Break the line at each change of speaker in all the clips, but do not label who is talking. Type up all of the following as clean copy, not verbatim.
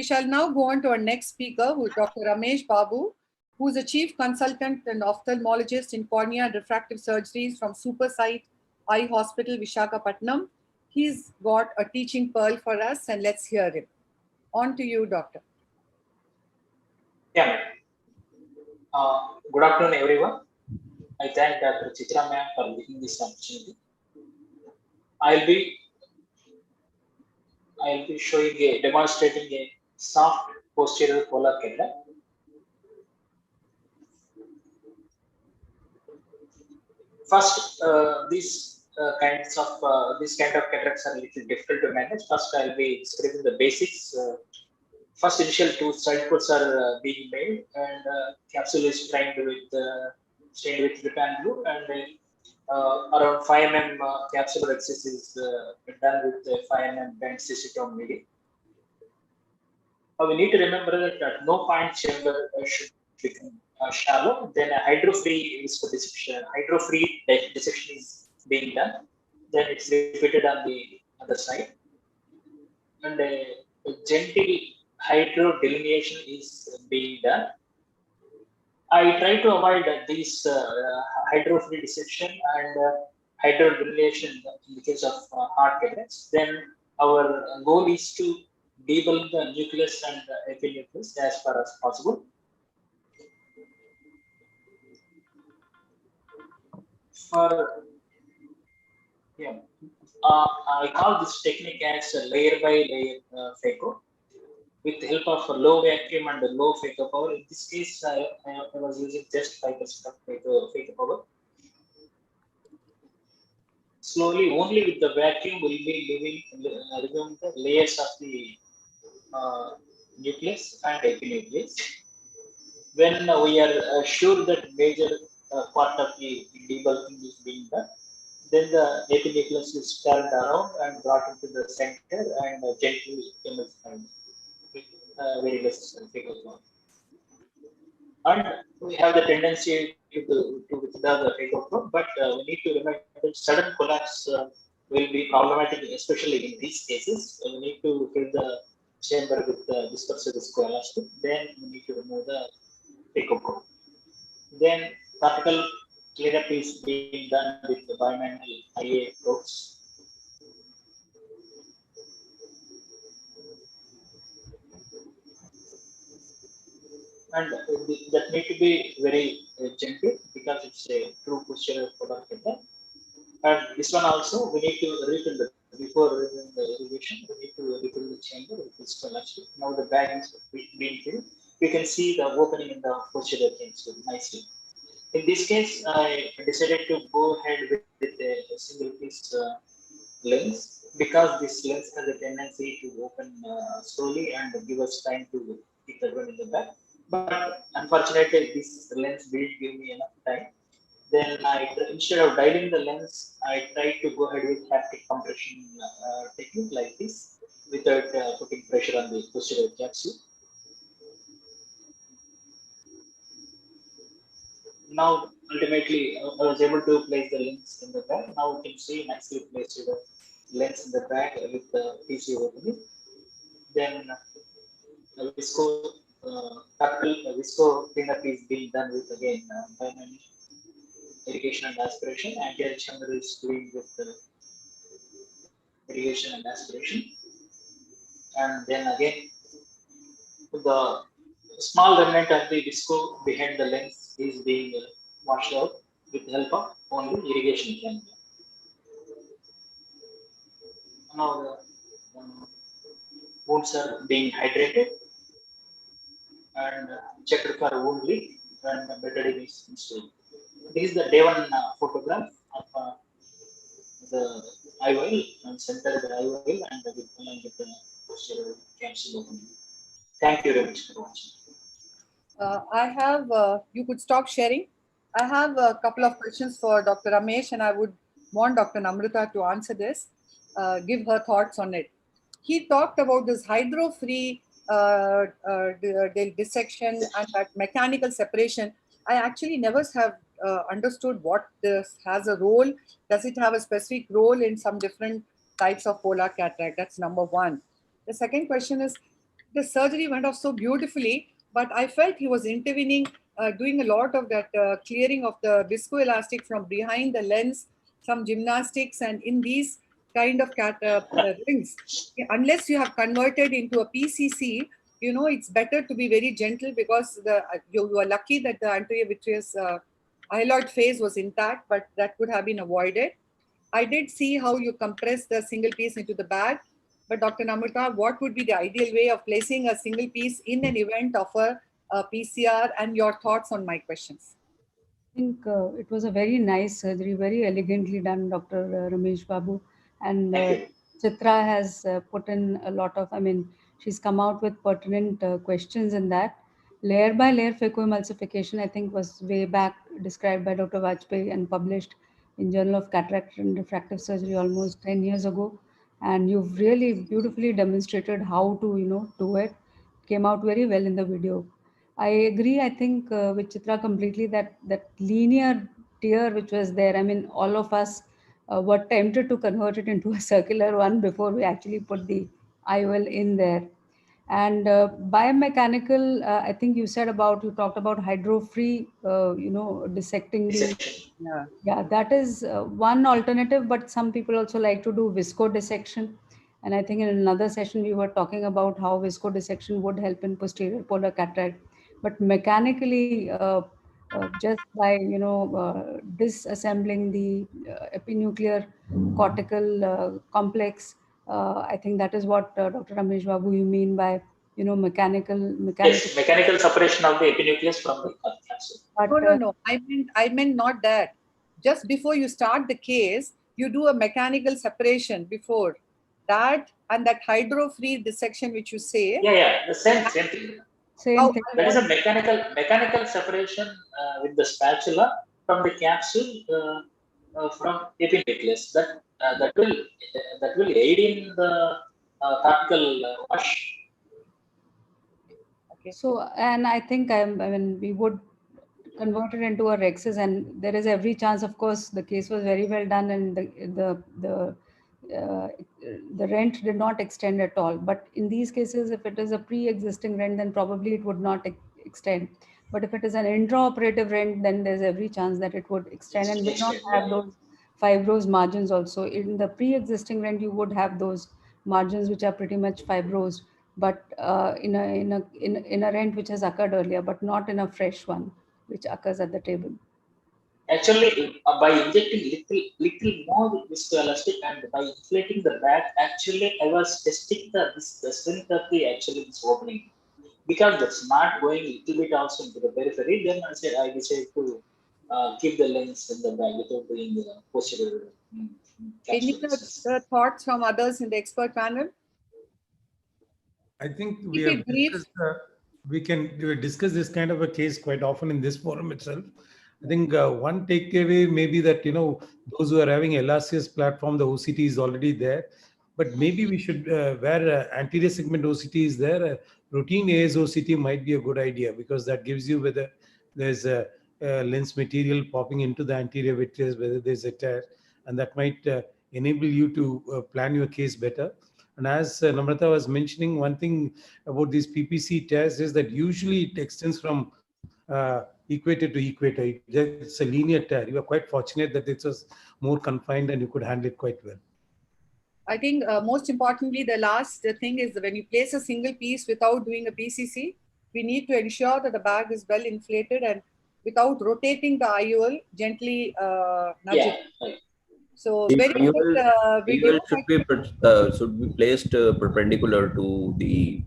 We shall now go on to our next speaker, who is Dr. RAMESH BABU, who is a chief consultant and ophthalmologist in cornea and refractive surgeries from Supersight Eye Hospital, Visakhapatnam. He's got a teaching pearl for us, and let's hear him. On to you, doctor.
Yeah. Good afternoon, everyone. I thank Dr. Chitra ma'am for giving this opportunity. I'll be demonstrating a soft posterior polar cataract. First, this kind of cataracts are a little difficult to manage. First, I'll be describing the basics. First, initial two side puts are being made, and capsule is stained with Japan blue, and around 5 mm capsular access is done with 5 mm bent acetone medium. We need to remember that at no point chamber should become shallow. Then a hydro-free dissection is being done. Then it's repeated on the other side, and a gentle hydro delineation is being done. I try to avoid these hydro-free dissection and hydro delineation in the case of hard cataracts. Then our goal is to debulk the nucleus and epinucleus as far as possible. I call this technique as a layer by layer phaco with the help of a low vacuum and a low phaco power. In this case, I was using just 5% of phaco power. Slowly, only with the vacuum, will be removing the layers of the nucleus and epinucleus. When we are sure that major part of the debulking is being done, then the epinucleus is turned around and brought into the center and gently emulsified with very less phaco power. And we have the tendency to withdraw the phaco power, but we need to remember that sudden collapse will be problematic, especially in these cases. We need to fill the chamber with dispersive viscoelastic. Then we need to remove the phaco power. Then cortical cleanup is being done with the bimanual IA probes. And that need to be very gentle because it's a true posterior polar cataract. And this one also we need to refill the before removing the irrigation. We need to refill the chamber with viscoelastic. Now the bag is being filled. You can see the opening in the posterior chamber nicely. In this case, I decided to go ahead with a single piece lens because this lens has a tendency to open slowly and give us time to keep the one in the back. But unfortunately, this lens didn't give me enough time. Then instead of dialing the lens, I tried to go ahead with haptic compression technique like this without putting pressure on the posterior capsule. Now, ultimately, I was able to place the lens in the bag. Now you can see nicely placed the lens in the bag with the PC opening. Then visco cleanup is being done with again bimanual irrigation and aspiration. Anterior chamber is doing with irrigation and aspiration. And then again, the small remnant of the visco behind the lens is being washed out with the help of only irrigation chamber. Now the wounds are being hydrated and checked for wound leak and betadine is installed. This is the day one photograph of the IOL and center the IOL and with the posterior capsule opening. Thank you very much for watching.
I have, you could stop sharing. I have a couple of questions for Dr. Ramesh, and I would want Dr. Namrata to answer this, give her thoughts on it. He talked about this hydro-free dissection and that mechanical separation. I actually never have understood what this has a role. Does it have a specific role in some different types of polar cataract? That's number one. The second question is, the surgery went off so beautifully, but I felt he was intervening, doing a lot of that clearing of the viscoelastic from behind the lens, some gymnastics, and in these kind of rings, unless you have converted into a PCC, you know, it's better to be very gentle, because you are lucky that the anterior vitreous hyaloid phase was intact, but that could have been avoided. I did see how you compress the single piece into the bag, but Dr. Namrata, what would be the ideal way of placing a single piece in an event of a PCR, and your thoughts on my questions?
I think it was a very nice surgery, very elegantly done, Dr. Ramesh Babu. And
Thank you.
Chitra has put in a lot of, I mean, she's come out with pertinent questions in that. Layer by layer phacoemulsification, I think, was way back described by Dr. Vajpayee and published in Journal of Cataract and Refractive Surgery almost 10 years ago. And you've really beautifully demonstrated how to, do it. Came out very well in the video. I agree. I think with Chitra completely that linear tier which was there. I mean, all of us were tempted to convert it into a circular one before we actually put the IOL in there. And biomechanical, I think you talked about hydro-free, dissecting the.
Dissection.
Yeah, that is one alternative, but some people also like to do visco dissection. And I think in another session we were talking about how visco dissection would help in posterior polar cataract. But mechanically, just by disassembling the epinuclear cortical complex, I think that is what Dr. Ramesh Babu you mean by mechanical.
Yes, mechanical separation of the epinucleus from the capsule.
But,
No. I meant not that. Just before you start the case, you do a mechanical separation before that, and that hydro-free dissection which you say.
Yeah, the same thing.
Same thing.
That is a mechanical separation with the spatula from the capsule from epinucleus. That will aid in the cortical wash.
Okay. So, and I think I mean, we would convert it into a Rexis, and there is every chance. Of course, the case was very well done, and the rent did not extend at all. But in these cases, if it is a pre-existing rent, then probably it would not extend. But if it is an intraoperative rent, then there's every chance that it would extend and will not have those fibrous margins also. In the pre-existing rent, you would have those margins which are pretty much fibrous, but in a rent which has occurred earlier, but not in a fresh one which occurs at the table.
Actually, by injecting little more viscoelastic and by inflating the bag, actually I was testing the strength of this opening, because that's not going little bit also into the periphery. Then I decided to keep the lens in the bag without doing the posterior.
Any thoughts from others in the expert panel?
I think we can discuss this kind of a case quite often in this forum itself. I think one takeaway may be that, those who are having LRCS platform, the OCT is already there. But maybe we should, where anterior segment OCT is there, routine AIOS-OCT might be a good idea, because that gives you whether there's a lens material popping into the anterior vitreous, whether there's a tear, and that might enable you to plan your case better. And as Namrata was mentioning, one thing about these PPC tears is that usually it extends from equator to equator. It's a linear tear. You are quite fortunate that it was more confined and you could handle it quite well.
I think most importantly, the last thing is when you place a single piece without doing a PCC, we need to ensure that the bag is well inflated and without rotating the IOL, gently nudge it.
Right.
So
The
very good video.
should be placed perpendicular to the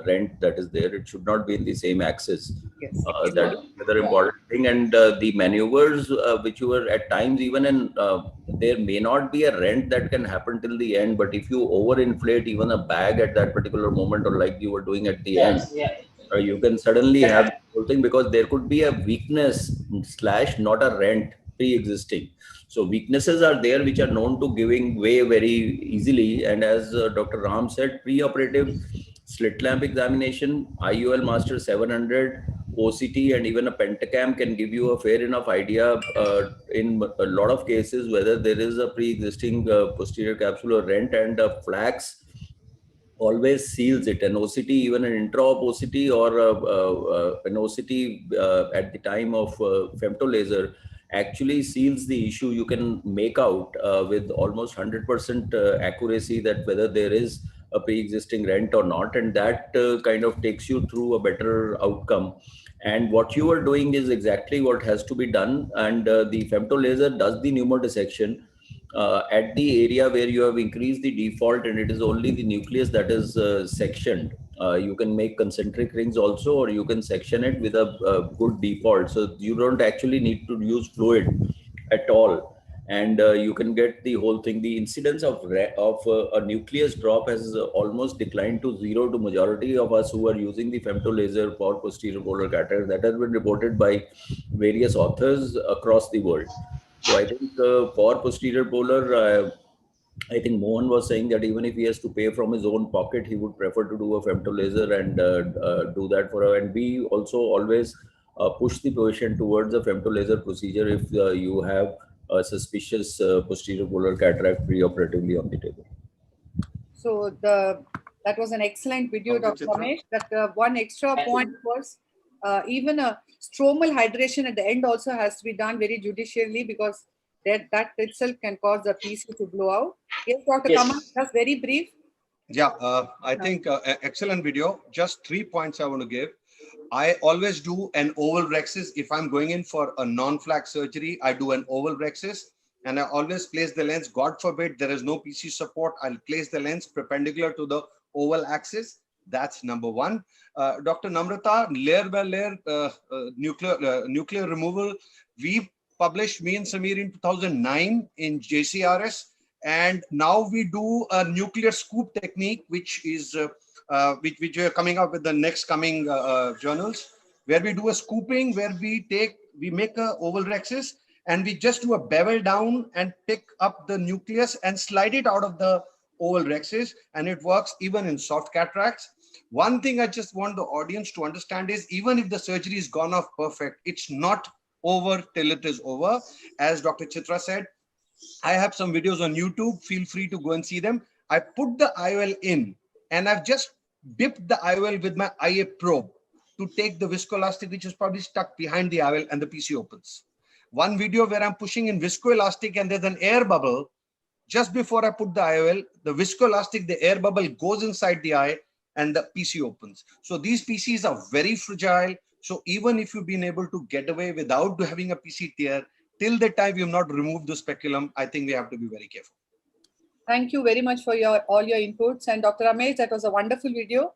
rent that is there. It should not be in the same axis.
Yes.
That is another important thing. And the maneuvers which you were at times, even in there may not be a rent that can happen till the end, but if you overinflate even a bag at that particular moment, or like you were doing at the end, you can suddenly have the whole thing, because there could be a weakness / not a rent pre-existing. So weaknesses are there which are known to giving way very easily. And as Dr. Ram said, pre-operative slit lamp examination, IOL Master 700, OCT, and even a pentacam can give you a fair enough idea in a lot of cases whether there is a pre-existing posterior capsular rent, and flax always seals it. An OCT, even an intra-op OCT or an OCT at the time of femtolaser actually seals the issue. You can make out with almost 100% accuracy that whether there is a pre-existing rent or not, and that kind of takes you through a better outcome. And what you are doing is exactly what has to be done, and the femtolaser does the pneumodissection at the area where you have increased the default, and it is only the nucleus that is sectioned. You can make concentric rings also, or you can section it with a good default. So you don't actually need to use fluid at all. And you can get the whole thing. The incidence of a nucleus drop has almost declined to zero to majority of us who are using the femtolaser for posterior polar cataract. That has been reported by various authors across the world. So I think for posterior polar, I think Mohan was saying that even if he has to pay from his own pocket, he would prefer to do a femtolaser and do that for her. And we also always push the patient towards a femtolaser procedure if you have a suspicious posterior polar cataract preoperatively on the table.
So that was an excellent video, Dr. Ramesh. That one extra point was even a stromal hydration at the end also has to be done very judiciously, because that itself can cause the PC to blow out. Yes, Dr. Kamal, just very brief.
Yeah, I think excellent video. Just 3 points I want to give. I always do an oval rhexis. If I'm going in for a non-flak surgery, I do an oval rhexis, and I always place the lens. God forbid there is no PC support, I'll place the lens perpendicular to the oval axis. That's number one. Dr. Namrata, layer by layer nuclear removal. We published, me and Samir, in 2009 in JCRS, and now we do a nuclear scoop technique, which is which we are coming up with the next coming journals, where we do a scooping, where we make a oval rhexis and we just do a bevel down and pick up the nucleus and slide it out of the oval rhexis, and it works even in soft cataracts. One thing I just want the audience to understand is, even if the surgery is gone off perfect, it's not over till it is over. As Dr. Chitra said, I have some videos on YouTube. Feel free to go and see them. I put the IOL in, and I've just dipped the IOL with my IA probe to take the viscoelastic, which is probably stuck behind the IOL, and the PC opens. One video where I'm pushing in viscoelastic and there's an air bubble. Just before I put the IOL, the viscoelastic, the air bubble goes inside the eye and the PC opens. So these PCs are very fragile. So even if you've been able to get away without having a PC tear, till the time you've not removed the speculum, I think we have to be very careful.
Thank you very much for all your inputs. And Dr. Ramesh, that was a wonderful video.